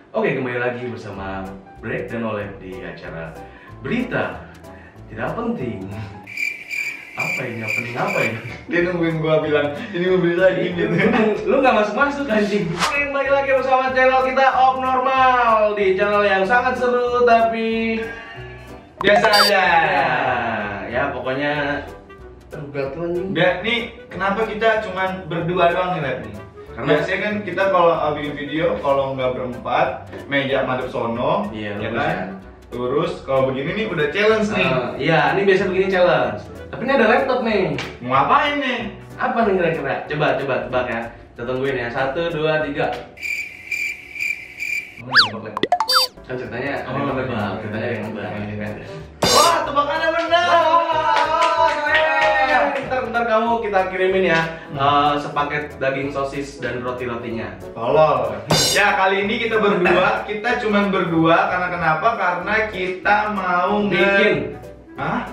Oke, kembali lagi bersama Break dan Oleh di acara Berita Tidak Penting. Apa ini? Apa ini? Dia nungguin gua bilang, ini mau berita lagi gitu. Lu gak masuk-masuk anjing. Oke, kembali lagi bersama channel kita Abnormal. Di channel yang sangat seru tapi Biasa aja. ya pokoknya berat tuh anjing. Nih, kenapa kita cuman berdua doang nih, Lep? Karena biasanya kan kita kalau bikin video, kalau nggak berempat, meja madep sono, Iya, ya lurus kan? ya. Lurus, kalau begini nih udah challenge nih. Iya, ini biasa begini challenge. Tapi ini ada laptop nih. Mau ngapain nih? Apa nih kira-kira? Coba tebak ya. Kita tungguin ya. 1, 2, 3. Oh, nebak. Kan ceritanya ada yang nebak, Bang. Ceritanya ada yang nebak. Wah, tebakannya benar. Ntar kamu kita kirimin ya sepaket daging sosis dan roti-rotinya. Tolol. Ya, kali ini kita berdua, kita cuman berdua karena kenapa? Karena kita mau Bikin. Hah?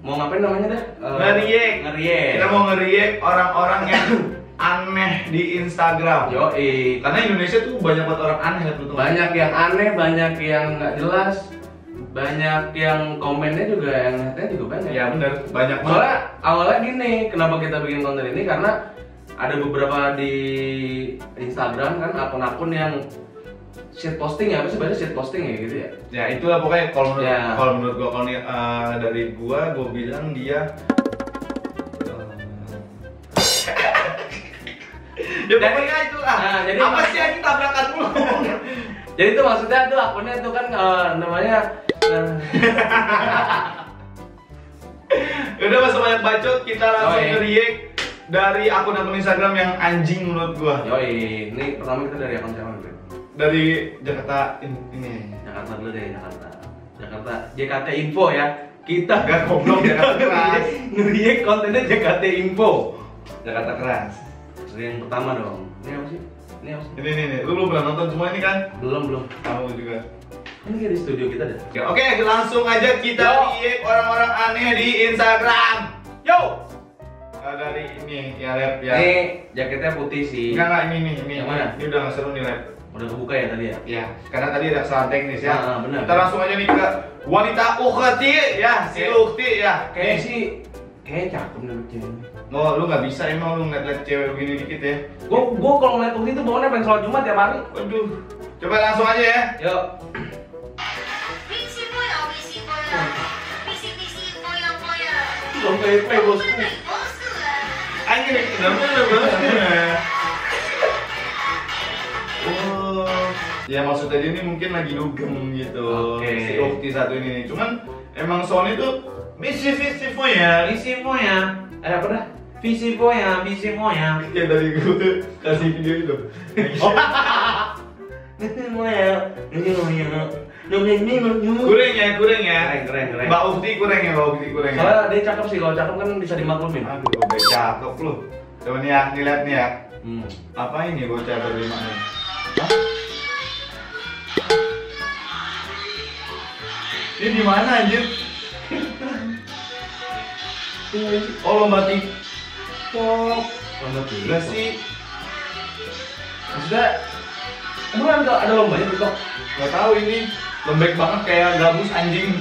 Mau ngapain namanya dah? Ngeriek. Kita mau ngeriek orang-orang yang aneh di Instagram. Yoi. Karena Indonesia tuh banyak banget orang aneh ya, teman-teman. Banyak yang aneh, banyak yang nggak jelas, banyak yang komennya juga yang ngetnya juga banyak. Ya bener, banyak banget. Soalnya awalnya gini, kenapa kita bikin konten ini karena ada beberapa di Instagram kan akun-akun yang shit posting ya, apa sih bahasa shit posting ya gitu ya. Ya itulah pokoknya kalau menurut Ya. kalau menurut gua kalau dari gua bilang dia ya pokoknya itu lah. Nah, jadi apa sih yang tabrakan mulu? Jadi itu maksudnya tuh akunnya tuh kan namanya Udah masa banyak bacot, kita langsung Yoi. nge-react dari akun-akun Instagram yang anjing menurut gua. Yoi, ini pertama kita dari akun siapa dulu? Dari Jakarta ini. Jakarta dulu deh, Jakarta JKT Info ya. Kita Gak goblok Jakarta keras. ngeriak kontennya JKT Info. Jakarta keras. Dari yang pertama dong. Ini apa sih? Ini. Lu belum pernah nonton semua ini kan? Belum. Kamu juga. Ini kayak di studio kita deh. Ya, oke, langsung aja kita Yo. react orang-orang aneh di Instagram. Yo. Dari ini ya, Lep ya. Ini jaketnya putih sih. Enggak ini. Yang mana? Ini udah nggak seru nih, Lep. Udah kebuka ya tadi ya? Ya, karena tadi ada kesalahan teknis ya. Benar. Kita langsung aja nih ke wanita Ukti ya, si Ukti ya. Kayaknya sih cakep nih cewek. Oh, lu nggak bisa emang lu ngeliat cewek begini dikit ya. Gua kalau ngeliat Ukti tuh bawaannya pengen sholat Jumat tiap hari. Waduh. Coba langsung aja ya. Yuk. Belum play bosku. Anjir, kenapa lu banget? Oh, ya maksudnya dia ini mungkin lagi dugem gitu. Oke. Si Ukti satu ini. Cuman emang Sony tuh visi ya. Apa dah? Visi moya. Ya dari gue kasih video itu. Kurang ya. Keren. Mbak Ukti kurang ya. Soalnya dia cakep sih, kalau cakep kan bisa dimaklumin. Aduh, udah cakep lu. Coba nih ya, lihat nih ya. Hmm. Apa ini bocah berlima nih? Hah? Ini di mana anjir? Oh, lomba TikTok. Enggak sih. Maksudnya, emang ada lombanya TikTok? Gak tahu ini. Lembek banget kayak gabus anjing.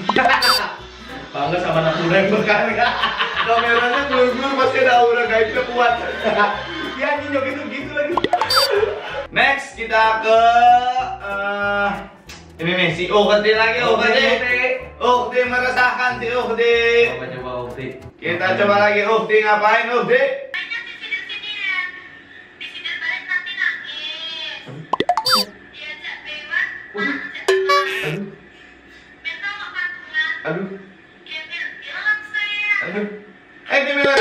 Bangga sama anak muda yang berkarya. Kameranya blur-blur pasti ada aura gaibnya kuat. Ya anjing joget itu gitu lagi. Next kita ke ini nih si Ukti lagi. Ukti meresahkan si Ukti. Coba Ukti. Kita coba lagi Ukti ngapain Ukti? Aduh. Ini Mila.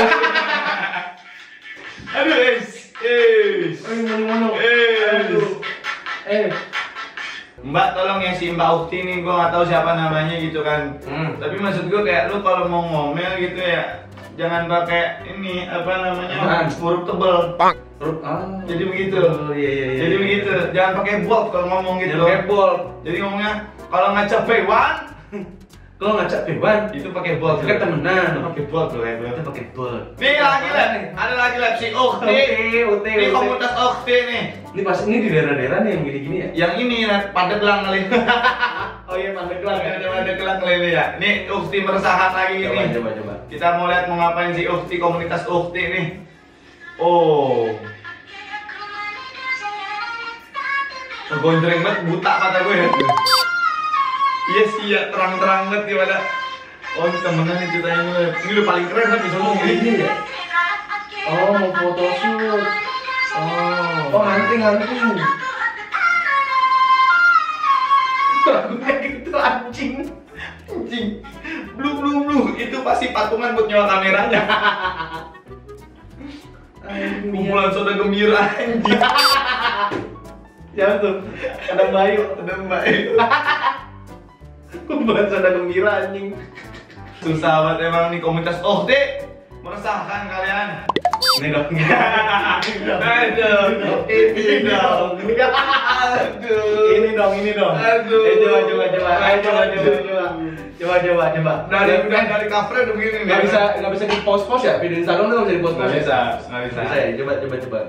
Aduh, Mbak, tolong ya si Mbak Ukti nih, gua nggak tahu siapa namanya gitu kan. Tapi maksud gua kayak lu kalau mau ngomel gitu ya, jangan pakai ini apa namanya huruf tebel. Jadi begitu. Iya. Jadi begitu. Jangan pakai bold kalau ngomong gitu. Jangan pakai bold. Jadi ngomongnya kalau ngaca P1 Kalau ngajak Bewan Itu pakai bot. kan temenan. Itu pakai bot loh ya. Kita pakai bot. Nih lagi lah nih. Ada lagi lah si Ukti. Ini komunitas Ukti nih. Ini pasti ini di daerah-daerah nih yang gini-gini ya. Yang ini Pandeglang kali. Oh iya Pandeglang ya. Ada Pandeglang kali ini ya. Ini Ukti meresahkan lagi ini. Coba. Kita mau lihat mau ngapain si Ukti, komunitas Ukti nih. Oh. Gonjreng banget, buta mata gue ya. Iya sih ya, terang-terang banget gimana. Oh ini temenan nih ceritanya gue. Ini udah paling keren kan bisa ngomong Ini ya. Oh mau photoshoot. Oh hunting. Lagunya gitu anjing. Blue. Itu pasti patungan buat nyewa kameranya. Kumpulan soda gembira anjing. Jangan tuh. Ada Bayu. Kumpulan soda gembira anjing. Susah banget emang nih komunitas. Oh deh, meresahkan kalian. Ini dong. Aduh. Ini dong. Aduh. Coba. Dari cover udah begini nih. Nggak bisa di post ya video Instagram tuh nggak bisa di post Nggak bisa. Bisa ya, coba.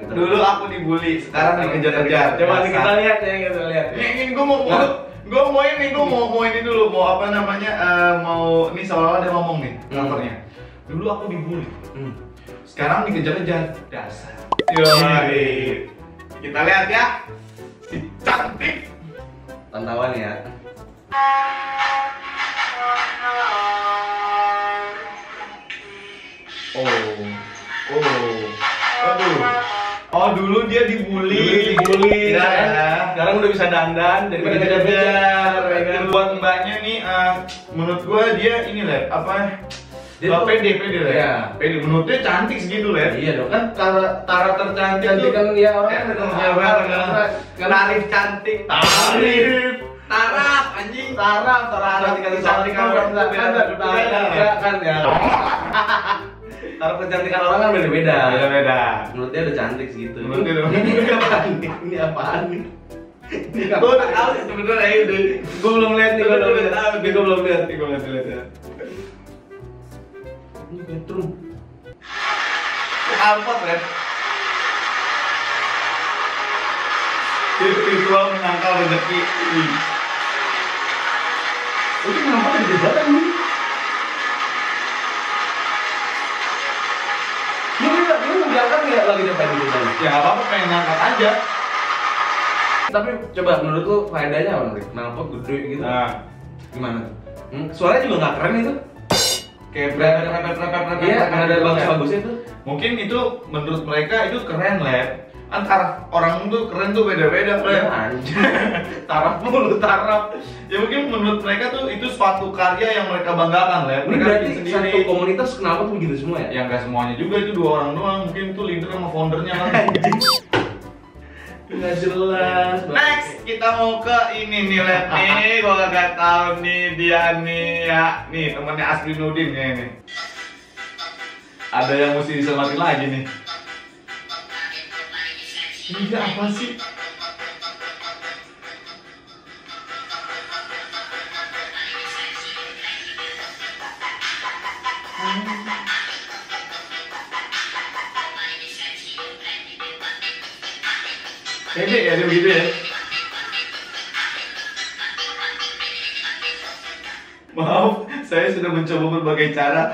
Kita Dulu aku dibully, sekarang dikejar-kejar. Coba nih kita lihat ya, Ini gue mau ini dulu, mau apa namanya, mau ini seolah-olah dia ngomong nih covernya. Dulu aku dibully, sekarang dikejar-kejar. Dasar. Yoi. Kita lihat ya, si cantik. Pantauan ya. Aduh. Oh dulu dia dibully. Ya. Sekarang udah bisa dandan daripada ngejar-ngejar. Buat mbaknya nih, menurut gua dia ini lah apa? Dia pede lah. Ya. Pede. Menurut dia cantik segitu lah. Iya dong kan karakter cantik Cantik kan ya orang tarif cantik. Taraf anjing. Taraf cantik kan ya. Taraf kecantikan orang kan beda-beda. Menurut dia udah cantik segitu. Menurut dia Ini apaan nih? Gue udah tahu sebenarnya itu. Gue belum lihat nih. Gue belum lihat. Ini bedroom. Alpot kan? Spiritual menangkal rezeki. Itu kenapa ada jembatan nih? Ini menjalankan nggak lagi dapat di jembatan? Ya nggak apa-apa, pengen ngangkat aja. Tapi coba menurut lu faedahnya apa nih? Knalpot gede gitu. Nah, Gimana? Suaranya juga nggak keren itu. kayak Iya, ada bagus-bagusnya tuh. Mungkin itu menurut mereka itu keren lah. Antara orang tuh keren tuh beda-beda Ya, anjir. Taraf mulu, taraf. Ya mungkin menurut mereka tuh itu suatu karya yang mereka banggakan lah. Ini Mereka berarti bikin satu komunitas kenapa tuh begitu semua ya? Ya nggak semuanya juga, itu 2 orang doang. Mungkin itu leader sama foundernya kan. Nggak jelas. Next kita mau ke ini nih, lihat nih. Gua gak tahu nih dia nih ya. Nih temennya Asli Nudin ya ini. Ada yang mesti diselamatin lagi nih. Ini dia apa sih? Kayaknya ya dia begitu ya. Maaf, saya sudah mencoba berbagai cara.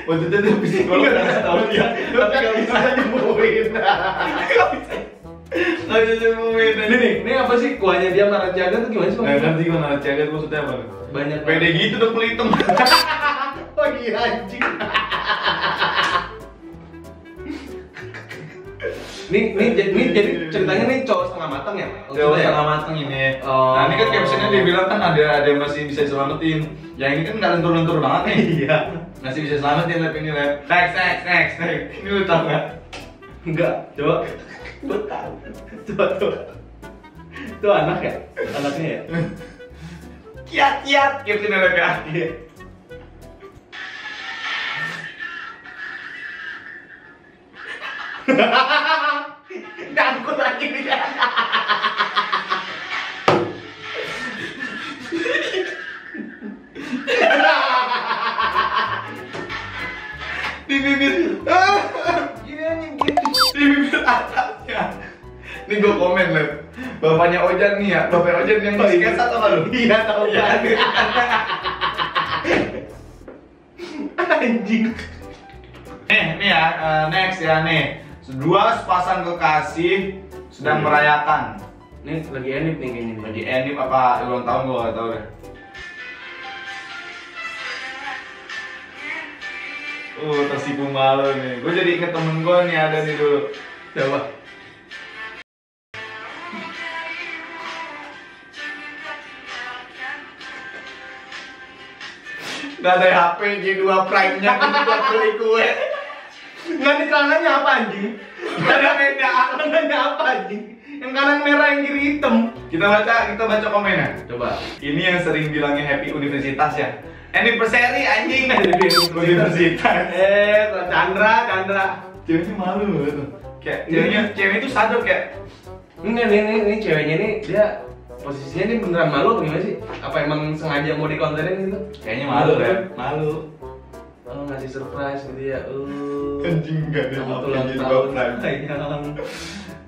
Waktu itu dia psikolog nggak tahu dia, tapi nggak bisa nyembuhin. Nggak bisa nyembuhin. Ini apa sih kuahnya dia marah jaga tuh gimana sih? Nggak ngerti gue nara jaga maksudnya apa? Banyak Pede gitu udah kulit hitam. Oh iya anjing. Ini jadi ceritanya nih cowok setengah matang ya? Cowok setengah matang ini. Nah ini kan captionnya dia bilang kan ada yang masih bisa diselamatin. Yang ini kan nggak lentur-lentur banget nih. Iya. Masih bisa selamatin lab ini lab. Next. Ini lu tau nggak? Enggak, coba. Gue tahu. Coba. Itu anak ya? Anaknya ya? Kiat, captionnya lab ya. Ngangkut lagi dia. komen lihat. Bapaknya Ojan nih ya, bapaknya Ojan yang di sketsa atau nggak lu? Iya tahu Iya. Anjing. Nih ya, next ya nih. Dua sepasang kekasih sedang merayakan. Ini lagi enip nih kayaknya. Lagi anime apa ulang tahun gua nggak tahu deh. Tersipu malu nih. Gue jadi inget temen gue nih ada nih dulu. Coba. Gak ada HP G2 Prime-nya gitu buat beli kue. Nggak nih celananya apa anjing? Gak ada beda. Celananya apa anjing? Yang kanan merah, yang kiri hitam. Kita baca komennya. Coba. Ini yang sering bilangnya happy universitas ya. Anniversary anjing. Universitas. Chandra. Ceweknya malu loh tuh. Kayak cewek itu sadar kayak Ini ceweknya nih dia posisinya nih beneran malu apa gimana sih? Apa emang sengaja mau dikontenin gitu? kayaknya malu ya. Malu. Oh ngasih surprise gitu ya. Anjing gak ada Selamat HP ulang G2 tahun Prime. sayang.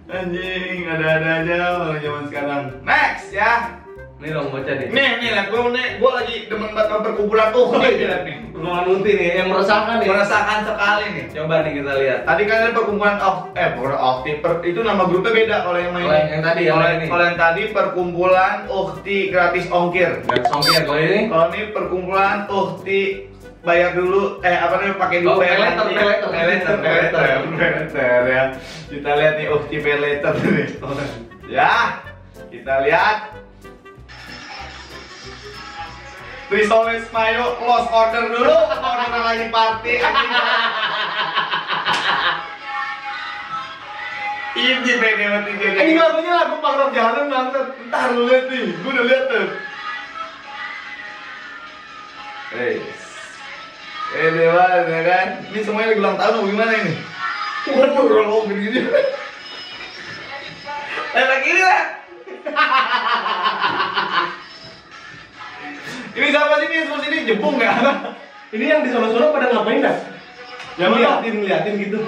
Anjing, ada-ada aja orang zaman sekarang. Next ya. Nih dong baca deh. Nih lihat gue lagi demen banget sama perkumpulan lihat nih. Perkumpulan Uti nih yang meresahkan nih. Merasakan sekali nih. Coba nih kita lihat. Tadi kan ada perkumpulan itu nama grupnya beda kalau yang main. Kalau yang tadi, yang Kalau ini. kalau yang tadi perkumpulan Ukti gratis ongkir. Dan songkir kalau ini. Kalau ini perkumpulan Ukti bayar dulu apa namanya pakai dulu Oh, bayar pay later ya. Kita lihat nih Ukti pay later nih. Ya, kita lihat. Risoles Mayo close order dulu, order lagi party. Ini pede banget ini. Ini lagunya lagu Pangkrok Jalan banget. Ntar lu lihat nih, gue udah lihat tuh. Dewa, ya kan? Ini semuanya lagi ulang tahun atau gimana ini? Waduh, rolong gini. Lagi ini lah. Ini siapa sih ini? Semua sini jebung nggak? Ini yang di sono-sono pada ngapain dah? Yang ngeliatin gitu.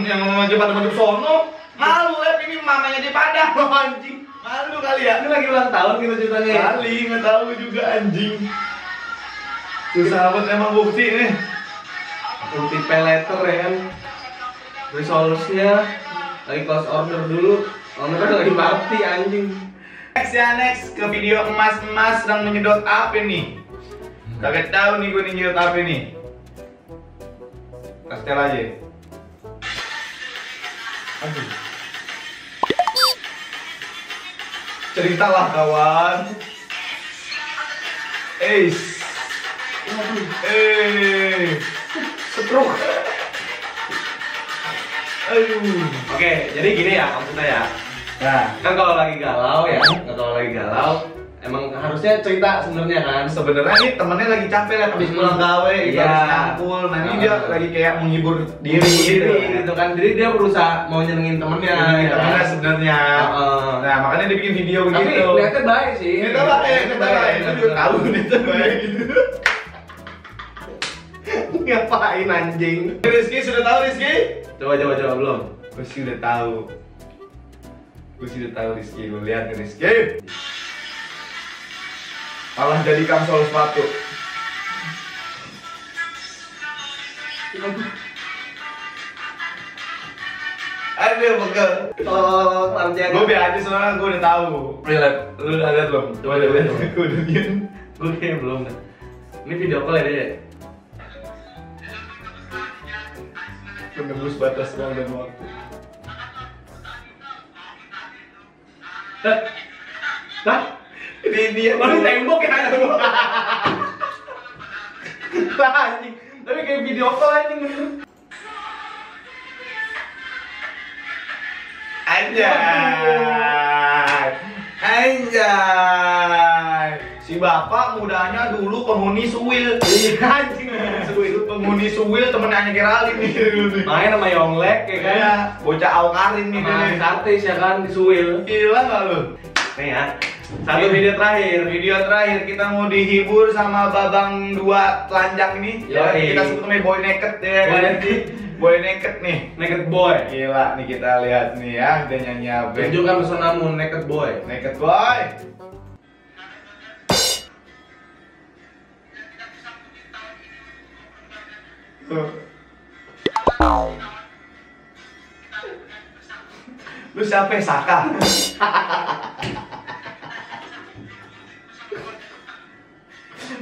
Yang maju pada maju sono. Malu lihat ini mamanya di Padang. Anjing. Malu kali ya. Ini lagi ulang tahun gitu ceritanya. Kali nggak tahu juga anjing. Tuh sahabat emang bukti nih. Ulti pay later ya kan. Resolve-nya lagi close order dulu. Order lagi party anjing. Next ke video emas-emas sedang menyedot apa nih? Kagak tahu nih gue nih nyedot apa nih. Kastel aja. Aduh. Ceritalah kawan. Stroke. Aduh. Oke, jadi gini ya maksudnya ya. Nah, Kan kalau lagi galau ya, emang harusnya cerita sebenarnya kan. sebenarnya nih temennya lagi capek lah habis pulang gawe gitu, Iya. habis nyangkul. Nah, ini dia lagi kayak menghibur diri gitu kan. Jadi dia berusaha mau nyenengin temennya. Ini ya temennya kan? sebenarnya. Nah, makanya dia bikin video Tapi begitu. niatnya baik sih. Kita baik. Itu juga tahu niatnya baik gitu. Ngapain anjing? Rizky sudah tahu Rizky? Coba belum. Gue sih udah tahu Rizky, lu lihat nih Rizky. Malah jadi kamsol sepatu. Aduh, pegel. Oh, kerjaan. Gue biar aja soalnya gue udah tahu. Lihat. Lu udah lihat belum? Coba lihat. Gue udah lihat. Gue kayak belum dah. Ini video call ya dia. Menembus batas ruang dan waktu. Hah? Ini dia. Baru tembok ya. Lah anjing. Tapi kayak video call anjing bener. Anjay. Si bapak mudanya dulu penghuni Suwil. Iya anjing. Penghuni Suwil temennya Geraldine nih dulu nih. Main sama Yonglek ya kan. Iya, bocah Aukarin nih dia nih. Artis ya kan di Suwil. Gila nggak lu? Nih ya. Satu video terakhir. Video terakhir kita mau dihibur sama babang dua telanjang ini. Yoi. Kita sebut namanya Boy Naked ya Boy kan. Naked. Boy naked nih. Naked boy. Gila nih kita lihat nih ya, dia nyanyi apa? Tunjukkan pesonamu naked boy. Naked boy. Lu siapa? Saka.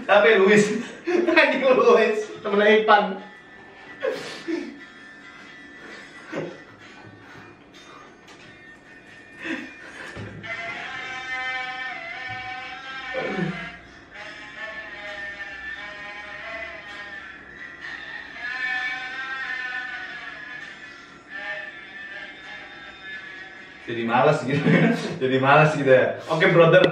Siapa? Luis. Anjing Luis, temennya Ipan. Jadi malas gitu. Jadi malas gitu ya. Oke brother.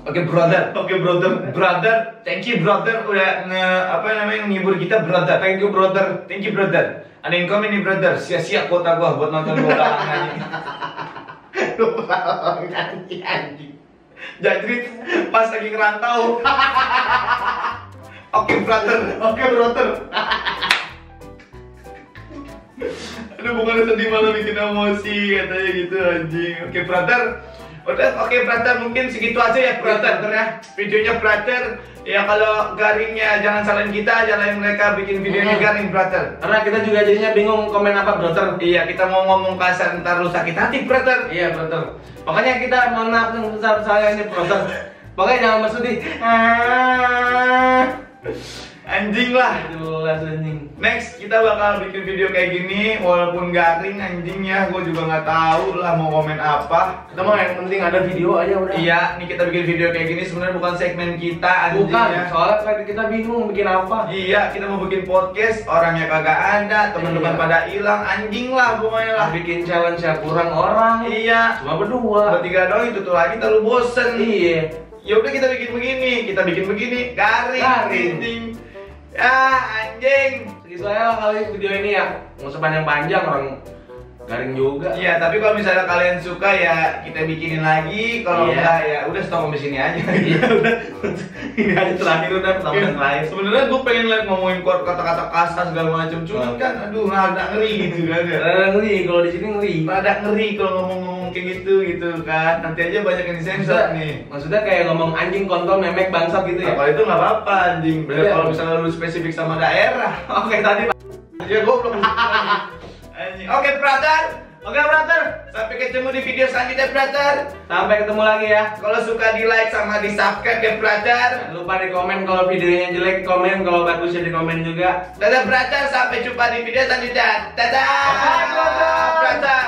Oke brother. Oke brother. Brother, thank you brother udah apa namanya menghibur kita brother. Thank you brother. Thank you brother. Ada yang komen nih brother. Sia-sia kuota gua buat nonton bola anjing. Anjing. Jadi pas lagi ngerantau. Oke brother. Oke brother. Aduh bukan sedih malah bikin emosi katanya gitu anjing. Oke brother. Udah oke brother, mungkin segitu aja ya brother ya. Videonya brother. Ya kalau garingnya jangan salahin kita, salahin mereka bikin videonya garing brother. Karena kita juga jadinya bingung komen apa brother. Iya, kita mau ngomong kasar ntar lu sakit hati brother. Iya brother. Makanya kita mohon maaf yang besar saya ini brother. Pokoknya jangan bersedih. Anjing lah. Jelas anjing. Next kita bakal bikin video kayak gini walaupun garing anjingnya, gue juga nggak tahu lah mau komen apa. Kita mah yang penting ada video aja udah. Iya, nih kita bikin video kayak gini sebenarnya bukan segmen kita anjingnya. Bukan, soalnya kita bingung bikin apa. Iya, kita mau bikin podcast, orangnya kagak ada, teman-teman Iya. pada hilang, anjing lah pokoknya lah. Bikin challenge ya kurang orang. Iya, Cuma berdua. bertiga doang itu tuh lagi terlalu bosen. Iya. Ya udah kita bikin begini, garing. Anjing. Ya anjing. Segitu aja lah kali video ini ya. Nggak usah panjang-panjang, orang garing juga. Iya, tapi kalau misalnya kalian suka ya kita bikinin lagi. Kalau Iya. enggak ya udah stop sampai sini aja. Iya udah. Ini aja terakhir udah pertama yang lain. Sebenarnya gue pengen lihat ngomongin kata-kata kasar segala macam, cuman kan aduh rada ngeri gitu kan. Ngeri, kalau di sini ngeri. Rada ngeri kalau ngomong-ngomong kayak gitu kan. Nanti aja banyak yang disensor nih. Maksudnya kayak ngomong anjing, kontol, memek, bangsat gitu ya. Kalau itu nggak apa-apa anjing. Beda Iya. kalau misalnya lu spesifik sama daerah. Oke tadi Pak. Ya goblok. Anjing. Oke brother. Oke brother. Sampai ketemu di video selanjutnya brother. Sampai ketemu lagi ya. Kalau suka di like sama di subscribe ya brother. Jangan lupa di komen kalau videonya jelek, komen kalau bagus ya di komen juga. Dadah brother, sampai jumpa di video selanjutnya. Dadah. Bye, brother. Brother.